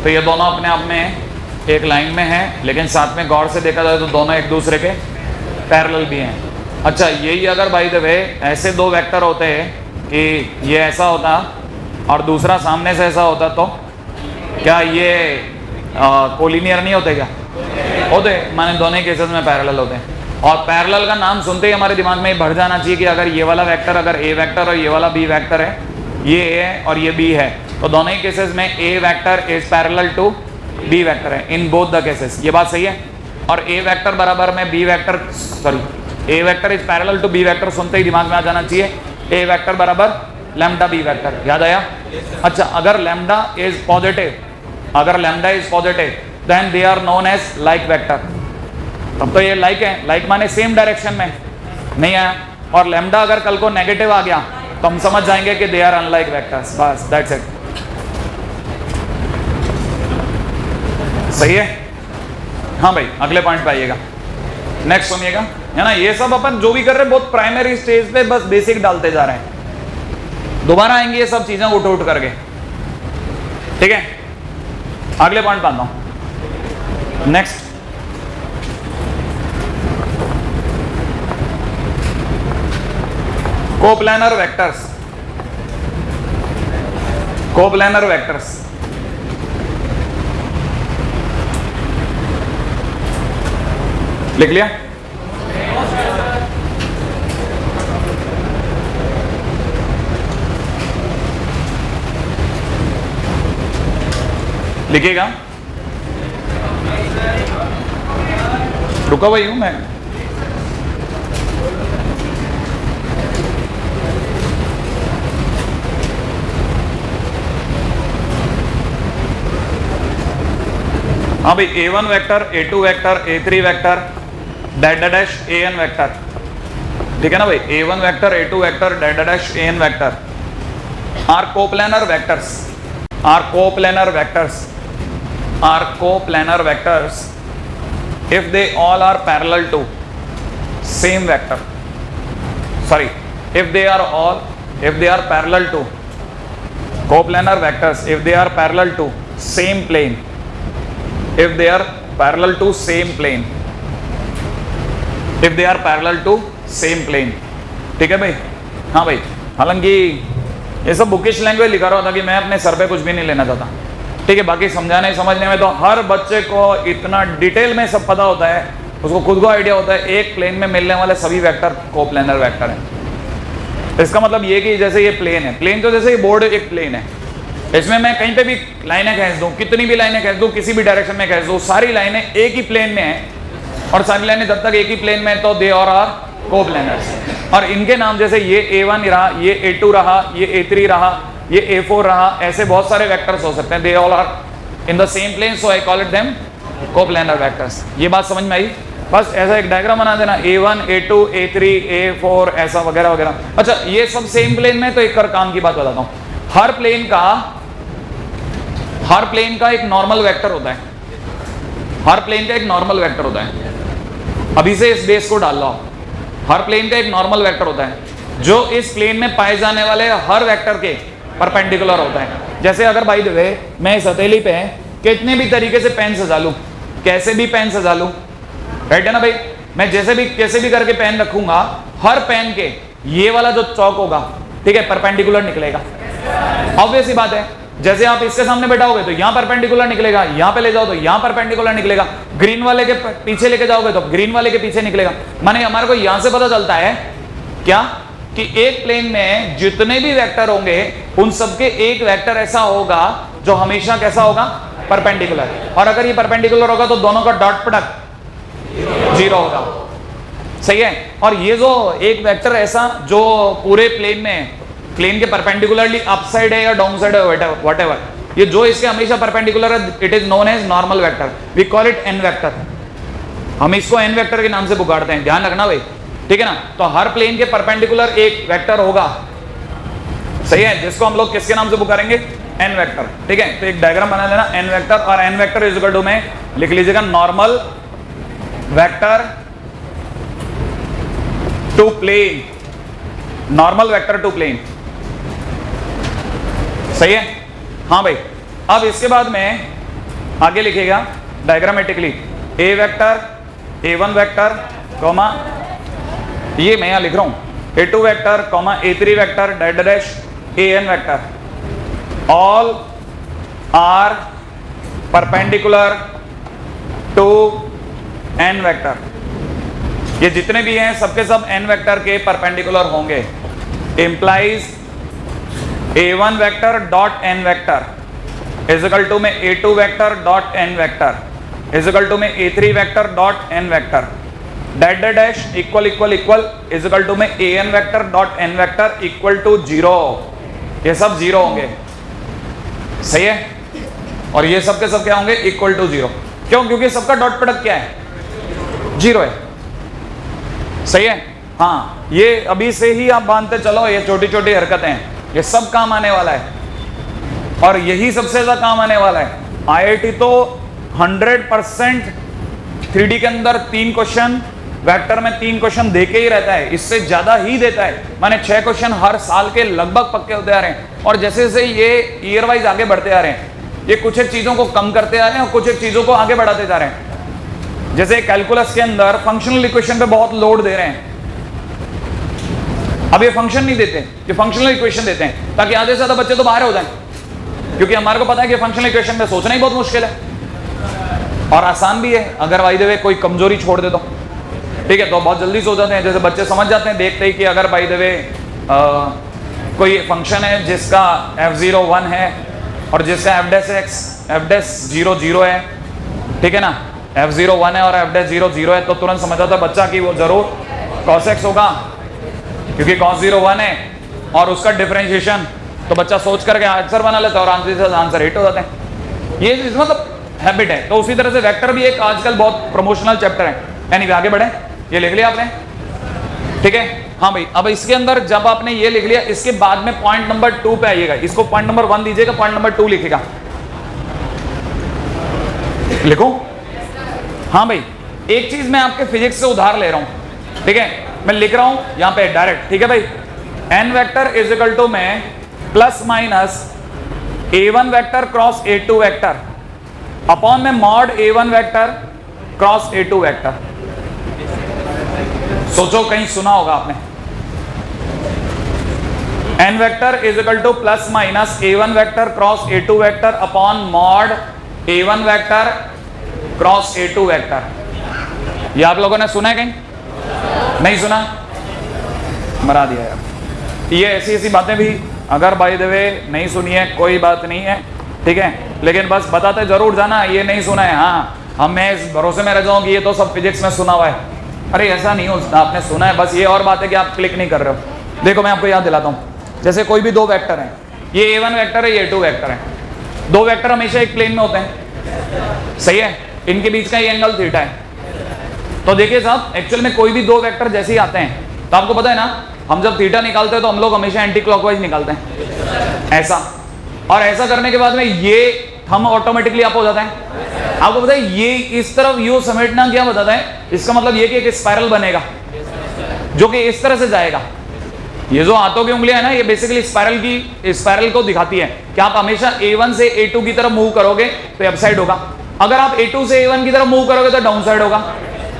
तो ये दोनों अपने आप में एक लाइन में हैं, लेकिन साथ में गौर से देखा जाए तो दोनों एक दूसरे के पैरेलल भी हैं। अच्छा, यही अगर बाय द वे ऐसे दो वेक्टर होते हैं कि ये ऐसा होता और दूसरा सामने से ऐसा होता, तो क्या ये कोलिनियर नहीं होते? क्या होते? माने दोनों ही केसेस में पैरेलल होते हैं। और पैरेलल का नाम सुनते ही हमारे दिमाग में भर जाना चाहिए कि अगर ये वाला वेक्टर अगर ए वेक्टर और ये वाला बी वेक्टर है, ये ए है और ये बी है, तो दोनों ही केसेस में A vector is parallel to B vector है इन बोथ द केसेस। ये बात सही है। और ए वेक्टर बराबर में B vector, sorry A vector is parallel to B vector सुनते ही दिमाग में आ जाना चाहिए ए वेक्टर बराबर लैम्डा बी वेक्टर। याद आया? अच्छा, अगर lambda is positive then they are known as like vector. तब तो ये लाइक है, लाइक माने सेम डायरेक्शन में नहीं आया। और लैम्डा अगर कल को नेगेटिव आ गया तो हम समझ जाएंगे कि दे आर अनलाइक वेक्टर्स। बस दैट्स इट। सही है? हाँ भाई, अगले पॉइंट पे आइएगा, नेक्स्ट सुनिएगा, है ना। ये सब अपन जो भी कर रहे हैं बहुत प्राइमरी स्टेज पे बस बेसिक डालते जा रहे हैं, दोबारा आएंगे ये सब चीजें उठ उठ करके। ठीक है, अगले पॉइंट पे आता हूं। Next, coplanar vectors. Coplanar vectors लिख लिया? लिखिएगा, रुका हुआ ही हूं मैं। हाँ भाई, A1 vector, A2 vector, A3 vector, dash dash AN vector. ठीक है ना भाई? A1 vector, A2 vector, dash dash AN vector are coplanar vectors. Are coplanar vectors are coplanar vectors if they all are parallel to same vector. Sorry, if they are parallel to coplanar vectors, if they are parallel to same plane, if they are parallel to same plane, if they are parallel to same plane. ठीक है भाई? हाँ भाई, हालांकि ये सब bookish language लिखा रहा था कि मैं अपने सर पे कुछ भी नहीं लेना चाहता। ठीक है, बाकी समझाने समझने में तो हर बच्चे को इतना डिटेल में सब पता होता है, उसको खुद को आइडिया होता है एक प्लेन में मिलने वाले सभी वेक्टर कोप्लानर वेक्टर हैं। इसका मतलब ये कि जैसे ये प्लेन है, प्लेन तो जैसे ये बोर्ड एक प्लेन है, इसमें मैं कहीं पे भी लाइनें खींच दूं, कितनी भी लाइनें खींच दूं, किसी भी डायरेक्शन में खींच दूं, सारी लाइनें एक ही प्लेन में है और सारी लाइनें जब तक एक ही प्लेन में है तो दे आर कोप्लानर्स। और इनके नाम जैसे ये A1 रहा, ये A2 रहा, ये A3 रहा, ये A4 रहा, ऐसे बहुत सारे वेक्टर्स हो सकते हैं। They all are in the same plane, so I call it them coplanar vectors. ये बात समझ में आई? बस ऐसा एक डायग्राम बना देना, A1, A2, A3, A4 ऐसा वगैरह वगैरह। अच्छा, ये सब सेम प्लेन में, तो एक कर काम की बात बताता हूं। हर प्लेन का एक नॉर्मल वेक्टर होता है। हर प्लेन का एक नॉर्मल वेक्टर होता है। अभी से इस बेस को डाल लो। हर प्लेन का एक नॉर्मल वेक्टर होता है जो इस प्लेन में पाए जाने वाले हर वेक्टर के परपेंडिकुलर होता है। जैसे अगर बाय द वे मैं इस हथेली पे कितने भी तरीके से पेन सजा लूं, कैसे भी पेन सजा लूं, राइट है ना भाई? मैं जैसे भी कैसे भी करके पेन रखूंगा, हर पेन के ये वाला जो चौक होगा, ठीक है, परपेंडिकुलर निकलेगा। ऑब्वियस ही बात है। जैसे आप इसके सामने बैठाओगे तो यहां परपेंडिकुलर निकलेगा, यहां पे ले जाओ तो यहां परपेंडिकुलर निकलेगा, ग्रीन वाले के पीछे लेके जाओगे तो ग्रीन वाले के पीछे निकलेगा। माने हमारे को यहां से पता चलता है क्या कि एक प्लेन में जितने भी वेक्टर होंगे उन सबके एक वेक्टर ऐसा होगा जो हमेशा कैसा होगा? परपेंडिकुलर। और अगर ये परपेंडिकुलर होगा तो दोनों का डॉट प्रोडक्ट 0 होगा। सही है? और ये जो एक वेक्टर ऐसा जो पूरे प्लेन में, प्लेन के परपेंडिकुलरली अपसाइड है या डाउन साइड है, व्हाटएवर, ये जो इसके हमेशा परपेंडिकुलर है, it is known as normal vector. We call it N vector. हम इसको एन वेक्टर के नाम से पुकारते हैं, ध्यान रखना भाई, ठीक है ना? तो हर प्लेन के परपेंडिकुलर एक वेक्टर होगा, सही है, जिसको हम लोग किसके नाम से पुकारेंगे? N vector. ठीक है, तो एक डायग्राम बना लेना एन वेक्टर, और N vector is equal to में लिख लीजिएगा normal vector to plane, normal vector to plane. सही है? हाँ भाई, अब इसके बाद में आगे लिखेगा diagrammatically A vector, A1 vector, comma, ये मैं यहां लिख रहा हूं A2 vector, comma A3 vector, dash dash AN vector, all are perpendicular to N vector. ये जितने भी हैं सबके सब N वेक्टर के परपेंडिकुलर होंगे। Implies A1 vector dot N vector is equal to में A2 vector dot N vector is equal to में A3 vector dot N vector, dash dash dash equal equal equal is equal to में AN vector dot N vector equal to 0। ये सब 0 होंगे, सही है? और ये सब के सब क्या होंगे? Equal to 0। क्यों? क्योंकि सबका डॉट प्रोडक्ट क्या है? 0 है, सही है? हाँ, ये अभी से ही आप बांधते चलो, ये छोटी छोटी हरकतें, ये सब काम आने वाला है और यही सबसे ज्यादा काम आने वाला है। आईआईटी तो 100% 3D के अंदर 3 क्वेश्चन, वेक्टर में 3 क्वेश्चन देके ही रहता है, इससे ज्यादा ही देता है। माने 6 क्वेश्चन हर साल के लगभग पक्के होते आ रहे हैं और जैसे जैसे ये ईयर वाइज आगे बढ़ते आ रहे हैं, ये कुछ एक चीजों को कम करते आ रहे हैं और कुछ एक चीजों को आगे बढ़ाते जा रहे हैं। जैसे कैलकुलस के अंदर फंक्शनल इक्वेशन पे बहुत लोड दे रहे हैं, अब ये फंक्शन नहीं देते, ये फंक्शनल इक्वेशन देते हैं ताकि आधे से ज्यादा बच्चे तो बाहर हो जाएं, क्योंकि हमारे को पता है कि फंक्शनल इक्वेशन में सोचना ही बहुत मुश्किल है और आसान भी है अगर बाय द वे कोई कमजोरी छोड़ दे तो, ठीक है? तो बहुत जल्दी सो जाते हैं। जैसे बच्चे समझ जाते हैं देखते ही कि अगर बाय द वे कोई फंक्शन है जिसका f0 1 है और जिसका f' 0 0 है, ठीक है ना? f0 1 है और f' 0 0 है, तो तुरंत समझ जाता है बच्चा कि वो जरूर cos x होगा, क्योंकि cos 0 1 है और उसका डिफरेंशिएशन, तो बच्चा सोच करके आंसर बना लेता है और आंसर हिट हो जाते हैं। ये मतलब हैबिट है। तो उसी तरह से वेक्टर भी एक आजकल बहुत प्रमोशनल चैप्टर है। एनीवे आगे बढ़े, ये लिख लिया आपने, ठीक है? हाँ भाई, अब इसके अंदर जब आपने ये लिख लिया, इसके बाद में पॉइंट नंबर 2 पे आइएगा। इसको पॉइंट नंबर 1 दीजिएगा, पॉइंट नंबर 2 लिखेगा, लिखो। हाँ भाई, एक चीज मैं आपके फिजिक्स से उधार ले रहा हूं, ठीक है? मैं लिख रहा हूं यहां पे डायरेक्ट, ठीक है भाई? n vector is equal to में plus minus A1 vector cross A2 vector upon में mod A1 vector cross A2 vector. सोचो कहीं सुना होगा आपने। n vector is equal to plus minus A1 vector cross A2 vector upon mod A1 vector cross A2 vector. ये आप लोगों ने सुना है कहीं? नहीं सुना? मरा दिया यार। ये ऐसी ऐसी बातें भी अगर बाय द वे नहीं सुनी है कोई बात नहीं है, ठीक है? लेकिन बस बताते जरूर जाना ये नहीं सुना है। हाँ, हम मैं इस भरोसे में रह जाऊं कि ये तो सब फिजिक्स में सुना हुआ है। अरे ऐसा नहीं होता, आपने सुना है, बस ये और बात है कि आप क्लिक नहीं कर रहे हो। देखो मैं आपको याद दिलाता हूं, जैसे कोई भी 2 वेक्टर हैं, ये A1 वेक्टर है, ये A2 वेक्टर है। 2 वेक्टर हमेशा एक प्लेन में होते हैं, सही है? इनके बीच का ये एंगल थीटा है। तो देखिए साहब, एक्चुअल में कोई भी 2 वेक्टर जैसे ही आते हैं तो आपको पता है ना, हम जब थीटा निकालते हैं तो हम लोग हमेशा एंटी क्लॉकवाइज निकालते हैं, ऐसा। और ऐसा करने के बाद में ये थंब ऑटोमेटिकली अप हो जाता है। आपको पता है ये इस तरफ यू समेटना क्या बताता है? इसका मतलब ये कि एक स्पाइरल बनेगा जो कि इस तरह से जाएगा। ये जो हाथों की उंगलियां है ना, ये बेसिकली स्पाइरल को दिखाती है कि आप हमेशा A1 से A2 की तरफ मूव करोगे तो अपसाइड होगा, अगर आप A2 से A1 की तरफ मूव करोगे तो डाउन साइड होगा।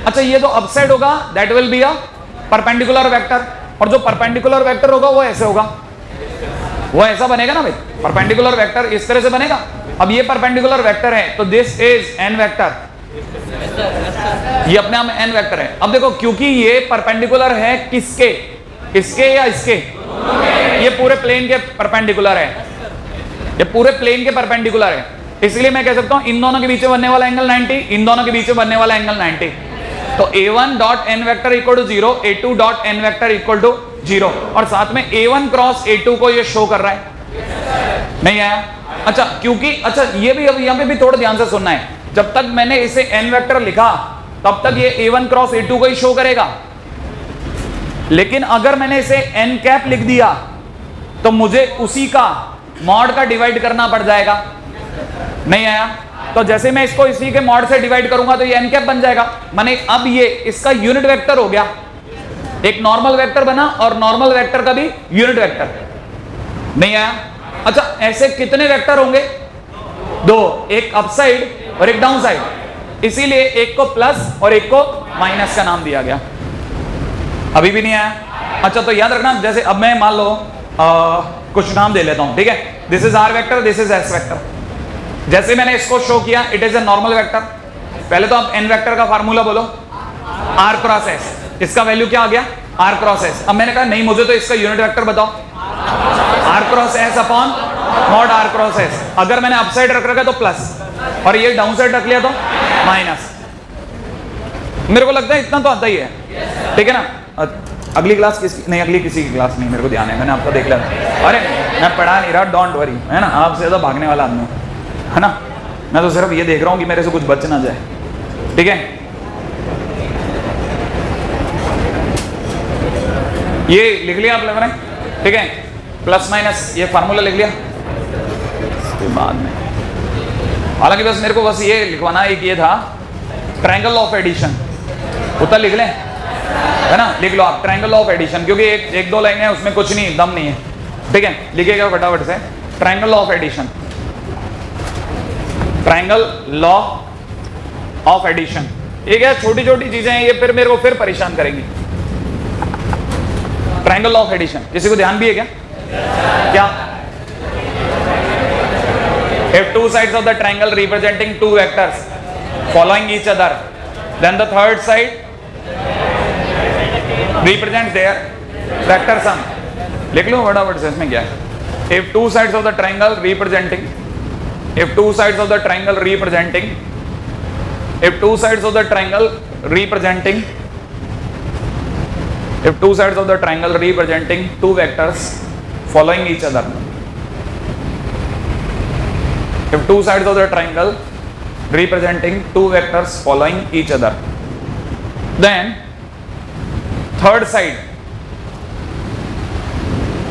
अच्छा, ये तो अपसाइड होगा, that will be a perpendicular vector, और जो परपेंडिकुलर वेक्टर होगा वो ऐसे होगा, वो ऐसा बनेगा ना भाई। परपेंडिकुलर वेक्टर इस तरह से बनेगा। अब ये परपेंडिकुलर वेक्टर है तो दिस इज n वेक्टर, ये अपने आप में n वेक्टर है। अब देखो, क्योंकि ये परपेंडिकुलर है किसके? इसके या इसके? ये पूरे प्लेन के परपेंडिकुलर है, ये पूरे प्लेन के परपेंडिकुलर है। इसलिए मैं कह सकता हूं इन दोनों के बीच में बनने वाला एंगल 90, इन दोनों के बीच में बनने वाला एंगल 90। तो A1 dot n vector equal to 0, A2 dot n vector equal to 0, और साथ में A1 क्रॉस A2 को ये शो कर रहा है। नहीं आया? अच्छा, क्योंकि अच्छा ये भी अब यहां पे भी थोड़ा ध्यान से सुनना है। जब तक मैंने इसे n वेक्टर लिखा तब तक ये A1 क्रॉस A2 को ही शो करेगा, लेकिन अगर मैंने इसे n कैप लिख दिया तो मुझे उसी का मॉड का डिवाइड करना पड़ जाएगा। नहीं आया? तो जैसे मैं इसको इसी के मॉड से डिवाइड करूंगा तो ये n कैप बन जाएगा। माने अब ये इसका यूनिट वेक्टर हो गया, एक नॉर्मल वेक्टर बना और नॉर्मल वेक्टर का भी यूनिट वेक्टर। नहीं आया? अच्छा, ऐसे कितने वेक्टर होंगे? दो, एक अपसाइड और एक डाउन साइड, इसीलिए एक को प्लस और एक को माइनस का नाम दिया गया। अभी भी नहीं आया? अच्छा, तो याद रखना, जैसे अब मैं मान लो कुछ नाम दे लेता हूं, ठीक है? This is R vector, this is S vector. जैसे मैंने इसको शो किया, it is a normal vector. पहले तो आप एन वेक्टर का फार्मूला बोलो, आर क्रॉस एस। इसका वैल्यू क्या आ गया? R cross S. अब मैंने कहा नहीं, मुझे तो इसका यूनिट वेक्टर बताओ, R cross S upon mod R cross S. अगर मैंने अपसाइड रख रखा तो प्लस, और ये डाउन साइड रख लिया तो माइनस। मेरे को लगता है इतना तो आता ही है, ठीक है ना? अगली क्लास किसकी? नहीं, अगली किसी की क्लास नहीं, मेरे को ध्यान है, मैंने आपका देख लिया। अरे मैं पढ़ा नहीं रहा, डोंट वरी, है ना? आपसे ज़्यादा भागने वाला आदमी है ना? मैं तो सिर्फ ये देख रहा हूँ कि मेरे से कुछ बच ना जाए, ठीक है? ये लिख लिया आप लोगों ने, ठीक है? प्लस माइनस ये फार्मूला लिख लिया। इसके बाद में हालांकि बस मेरे को बस ये लिखवाना एक ये था, ट्रायंगल ऑफ एडिशन, उतना लिख लें, है ना? लिख लो आप ट्रायंगल ऑफ एडिशन, क्योंकि एक दो लाइन है उसमें, कुछ नहीं, दम नहीं है, ठीक है? लिखिएगा फटाफट से, triangle of addition, triangle law of addition. ये क्या छोटी छोटी चीजें हैं, ये फिर मेरे को फिर परेशान करेंगी। ट्रायंगल ऑफ एडिशन किसी को ध्यान भी है क्या? क्या? If two sides of the triangle representing two vectors following each other, then the third side represents their vector sum. लिख लो फटाफट से, इसमें क्या है? If two sides of the triangle representing, if two sides of the triangle representing, if two sides of the triangle representing, if two sides of the triangle representing two vectors following each other, if two sides of the triangle representing two vectors following each other, then third side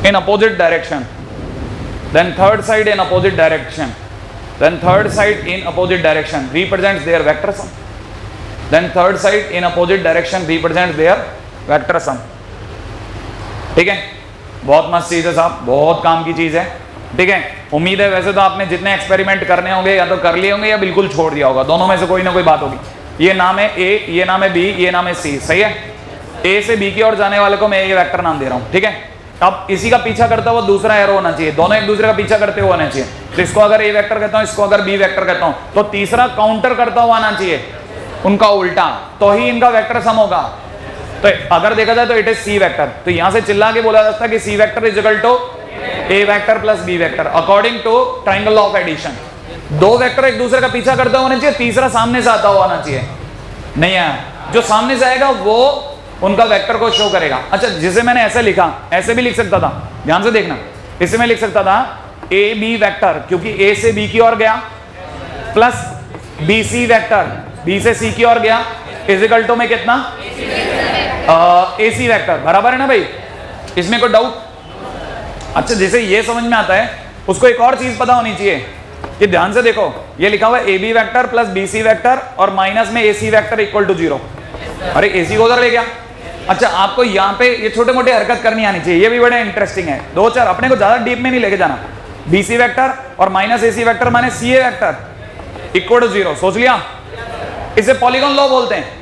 in opposite direction, then third side in opposite direction, then third side in opposite direction represents their vector sum, then third side in opposite direction represents their vector sum. ठीक है? बहुत मस्त चीज है साहब, बहुत काम की चीज है, ठीक है? उम्मीद है वैसे तो आपने जितने एक्सपेरिमेंट करने होंगे या तो कर लिए होंगे या बिल्कुल छोड़ दिया होगा, दोनों में से कोई ना कोई बात होगी। ये नाम है ए, ये नाम है बी, ये नाम है सी, सही है? ए से बी की ओर जाने वाले को मैं ये वेक्टर नाम दे रहा हूँ, ठीक है? अब इसी का पीछा करता हुआ दूसरा एरो होना चाहिए, दोनों एक दूसरे का पीछा करते हुए होना चाहिए। तो इसको अगर ए वेक्टर कहता हूँ, इसको अगर बी वेक्टर कहता हूँ, तो तीसरा काउंटर करता हुआ आना चाहिए, उनका उल्टा, तो ही इनका वेक्टर सम होगा। तो अगर देखा जाए तो इट इज सी वेक्टर, तो यहां से चिल्ला के बोला जाता है कि C vector is equal to A vector plus B vector according to triangle of addition. दो वेक्टर एक दूसरे का पीछा करते होने चाहिए, तीसरा सामने से आता हुआ आना चाहिए। नहीं है, जो सामने से आएगा वो उनका वेक्टर को शो करेगा। अच्छा, जिसे मैंने ऐसे लिखा, ऐसे भी लिख सकता था, ध्यान से देखना, इसे मैं लिख सकता था ए बी वेक्टर, क्योंकि ए से बी की ओर गया, plus B C vector, B से सी की ओर गया, इजिकल टू में कितना ए सी वेक्टर, बराबर है ना भाई? इसमें कोई डाउट? अच्छा, जिसे ये समझ में आता है उसको एक और चीज पता होनी चाहिए कि ध्यान से देखो, ये लिखा हुआ है A B vector plus B C vector और माइनस में A C vector equal to 0। अरे ए सी को उधर ले गया। अच्छा, आपको यहाँ पे ये छोटे मोटे हरकत करनी आनी चाहिए, ये भी बड़े इंटरेस्टिंग है, दो चार, अपने को ज्यादा डीप में नहीं लेके जाना। बी सी वेक्टर और माइनस ए सी वेक्टर माने सी ए वेक्टर इक्वल टू 0, सोच लिया? इसे पॉलीगॉन लॉ बोलते हैं।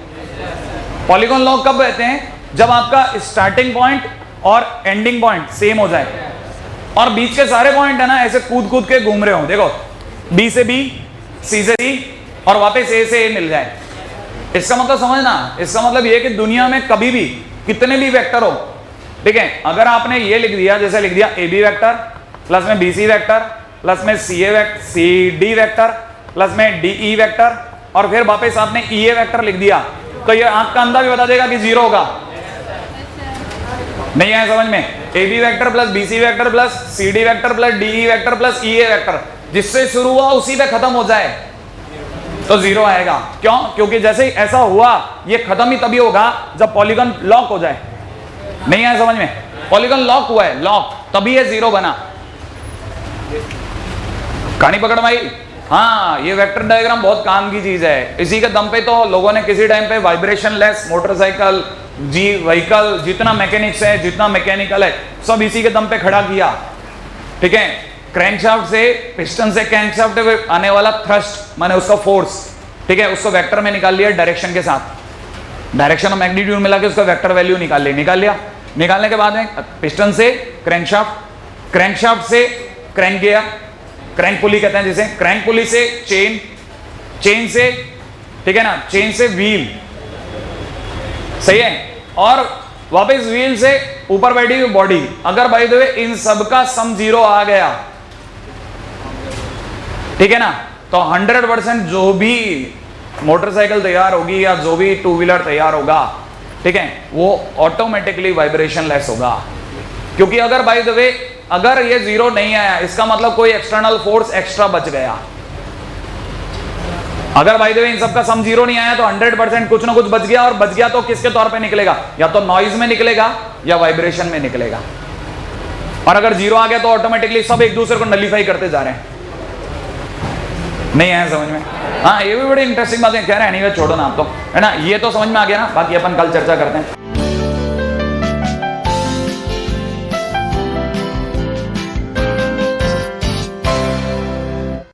पॉलीगॉन लॉ कब कहते हैं? जब आपका स्टार्टिंग पॉइंट और एंडिंग पॉइंट सेम हो जाए और बीच के सारे पॉइंट है ना ऐसे कूद कूद के घूम रहे हो। देखो, बी से बी, सी से सी और वापस ए से ए मिल जाए। इसका मतलब समझना, इसका मतलब ये कि दुनिया में कभी भी कितने भी वेक्टर हो, ठीक है, अगर आपने ये लिख दिया, जैसे लिख दिया ए बी वेक्टर प्लस में बी सी वेक्टर प्लस में सी डी वेक्टर प्लस में डी ई वेक्टर और फिर वापस आपने ई ए वेक्टर लिख दिया, तो ये आंख का अंधा भी बता देगा कि 0 होगा। नहीं आया समझ में? A B vector plus B C vector plus C D vector plus D E vector plus E A vector, जिससे शुरू हुआ उसी पे खत्म हो जाए तो 0 आएगा। क्यों? क्योंकि जैसे ही ऐसा हुआ, ये खत्म ही तभी होगा जब पॉलीगॉन लॉक हो जाए। नहीं आया समझ में? पॉलीगॉन लॉक हुआ है, लॉक, तभी ये 0 बना। कहानी पकड़ में आई? हाँ, ये वेक्टर डायग्राम बहुत काम की चीज है। इसी के दम पे तो लोगों ने किसी टाइम पे वाइब्रेशन लेस मोटरसाइकिल, जी व्हीकल, जितना मैकेनिक्स है, जितना मैकेनिकल है, सब इसी के दम पे खड़ा किया, ठीक है? क्रैंकशाफ्ट से, पिस्टन से क्रैंकशाफ्ट में आने वाला थ्रस्ट माने उसका फोर्स, ठीक है, उसको वेक्टर में निकाल लिया डायरेक्शन के साथ, डायरेक्शन और मैग्नीट्यूड मिला के उसका वेक्टर वैल्यू निकाल लिया। निकालने के बाद में पिस्टन से क्रैंकशाफ्ट, क्रैंकशाफ्ट से क्रैंक गियर, क्रैंक पुली कहते हैं जिसे, क्रैंक पुली से चेन, चेन से, ठीक है ना, चेन से व्हील, सही है, और वापस व्हील से ऊपर बैठी हुई बॉडी। अगर बाय द वे इन सबका सम 0 आ गया, ठीक है ना, तो 100% जो भी मोटरसाइकिल तैयार होगी या जो भी टू व्हीलर तैयार होगा, ठीक है, वो ऑटोमेटिकली वाइब्रेशन लेस होगा। क्योंकि अगर बाय द वे अगर ये 0 नहीं आया, इसका मतलब कोई एक्सटर्नल फोर्स एक्स्ट्रा बच गया। अगर बाय द वे इन सबका सम 0 नहीं आया तो 100% कुछ ना कुछ बच गया, और बच गया तो किसके तौर पे निकलेगा, या तो नॉइज में निकलेगा या वाइब्रेशन में निकलेगा। और अगर 0 आ गया तो ऑटोमेटिकली सब एक दूसरे को नलीफाई करते जा रहे हैं। नहीं आया समझ में? हाँ, ये भी बड़ी इंटरेस्टिंग बात है। कह रहे हैं एनीवे छोड़ो ना, आप तो है ना, ये तो समझ में आ गया ना, बाकी अपन कल चर्चा करते हैं।